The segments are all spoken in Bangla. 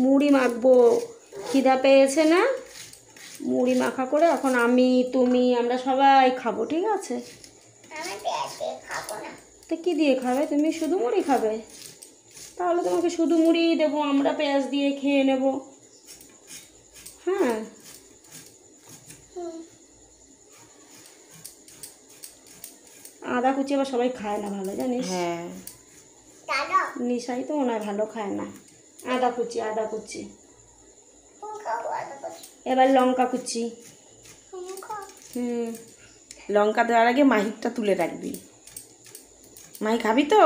মুড়ি মাখবো, খিদা পেয়েছে না? মুড়ি মাখা করে এখন আমি তুমি আমরা সবাই খাবো, ঠিক আছে? তো কি দিয়ে খাবে তুমি? শুধু মুড়ি খাবে? তাহলে তোমাকে শুধু মুড়ি দেবো, আমরা পেঁয়াজ দিয়ে খেয়ে নেব। হ্যাঁ, আদা কুচি আবার সবাই খায় না ভালো, জানিস? হ্যাঁ, নিশাই তো মনে হয় ভালো খায় না আদা কুচি। আদা কুচি, এবার লঙ্কা কুচি। লঙ্কা দেওয়ার আগে মাহিরটা তুলে রাখবি। মাহি খাবি তো?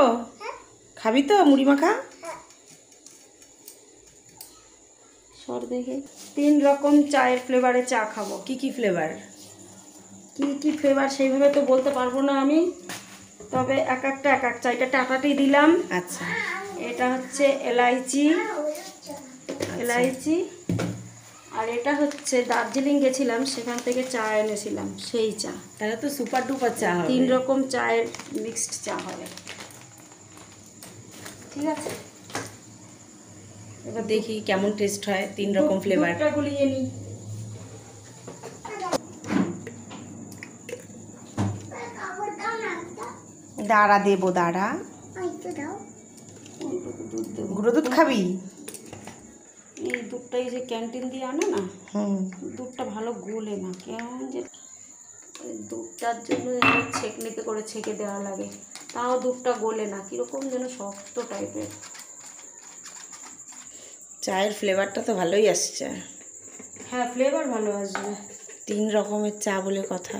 খাবি তো মুড়ি মাখা? সর দেখে 3 রকম চায়ের ফ্লেভারে চা খাবো। কি কি ফ্লেভার? কি কি ফ্লেভার সেইভাবে তো বলতে পারবো না আমি, তবে এক একটা এক এক চা। এটা টাটাটি দিলাম। আচ্ছা, এটা হচ্ছে এলাইচি, এলাইচি। আর এটা হচ্ছে দার্জিলিং গেছিলাম, সেখান থেকে চা এনেছিলাম, সেই চা। তাহলে তো সুপার ডুপার চা হবে। 3 রকম চায়ের মিক্সড চা হবে, ঠিক আছে? এবার দেখি কেমন টেস্ট হয় 3 রকম ফ্লেভার। দুধটা গুলিয়ে নিই। দাঁড়া দেবো, দাঁড়া। গুঁড়ো দুধ খাবি? এই দুধটা এই যে ক্যান্টিন দিয়ে আনে না, দুধটা ভালো গলে না, কেমন যে দুধটার জন্য ছেঁকনিতে করে ছেঁকে দেওয়া লাগে, তাও দুধটা গলে না, কীরকম যেন শক্ত টাইপের। চায়ের ফ্লেভারটা তো ভালোই আসছে। হ্যাঁ, ফ্লেভার ভালো আসবে। 3 রকমের চা বলে কথা।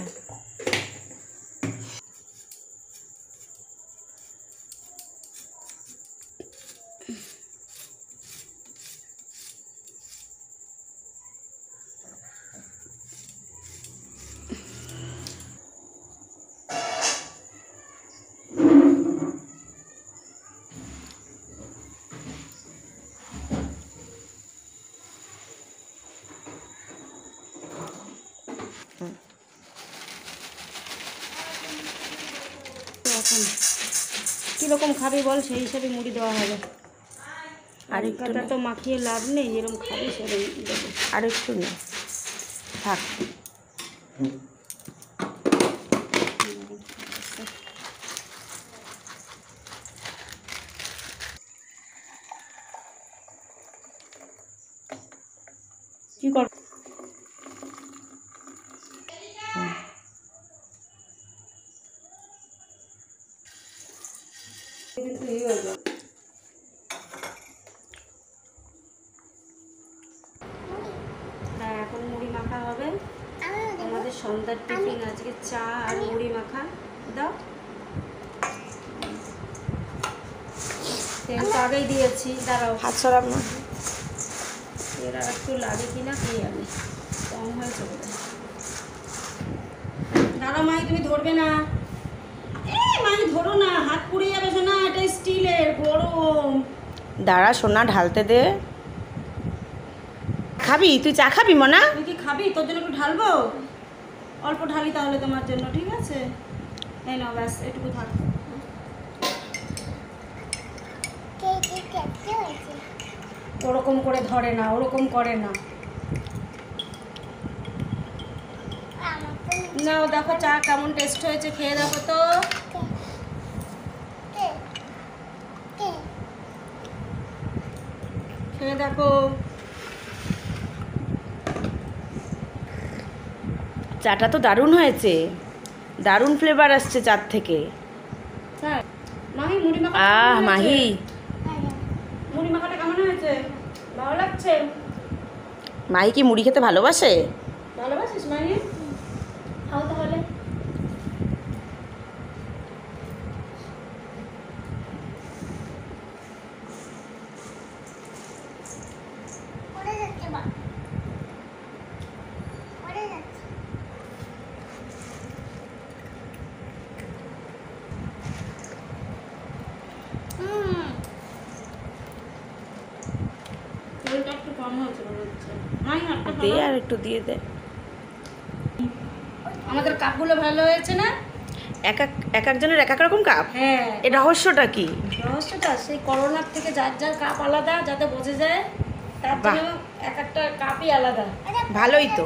কীরকম খাবি বল, সেই হিসাবে মুড়ি দেওয়া হবে। আর একটু তো মাখিয়ে লাভ নেই, যেরকম খাবি সেরকম দেবো। আর একটু না, থাক। কি কর? কিন্তু এই হয়ে যাবে। হ্যাঁ, এখন মুড়ি মাখা হবে। আমাদের সন্ধ্যার টিফিন আজকে চা আর মুড়ি মাখা। দাও, তেল তো আগেই দিয়েছি, দাঁড়াও। হাত সরাব না। এর আর একটু লাগে কিনা কে জানে, কম হয়েছে বোধ হয়। দাঁড়াও মাই, তুমি ধরবে না। মাই ধরো না, হাত পুড়ে যাবে শোনা, এটা স্টিলের, গরম। দাঁড়া সোনা, ঢালতে দে। খাবি? তুই চা খাবি মনা? তুই কি খাবি? তোর জন্য একটু ঢালবো? অল্প ঢালি তাহলে তোমার জন্য, ঠিক আছে? এই নাও, ব্যাস এটুকু থাক। ওরকম করে ধরে না, ওরকম করে না। নাও, দেখো চা কেমন টেস্ট হয়েছে, খেয়ে দেখো তো। খেয়ে দেখো। চাটা তো দারুণ হয়েছে, দারুণ ফ্লেভার আসছে চার থেকে। মাহি, মুড়ি মাখা মাহি, মুড়ি মাখাটা কেমন হয়েছে? ভালো লাগছে? মাহি কি মুড়ি খেতে ভালোবাসে? ভালোবাসিস মাহি? খাও তাহলে। একটু কম হয়েছে মনে হচ্ছে। দে আর একটু দিয়ে দে। আমাদের কাপগুলো ভালো হয়েছে না? এক একজনের এক এক রকম কাপ। হ্যাঁ, এর রহস্যটা কি? রহস্যটা সেই করোনার থেকে যার যার কাপ আলাদা, যাতে বোঝা যায়, তার বাহ। জন্য এক একটা কাপই আলাদা। ভালোই তো,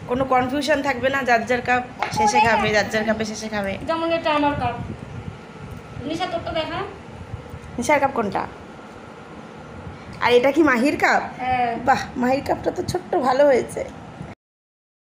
কোনো কনফিউশন থাকবে না, যার যার কাপ শেষে খাবে, যার যার কাপে শেষে খাবে। যেমন এটা আমার কাপ, নিশা তোরটা দেখা। নিশার কাপ কোনটা? আর এটা কি মাহির কাপ? হ্যাঁ বাহ, মাহির কাপটা তো ছোট্ট, ভালো হয়েছে।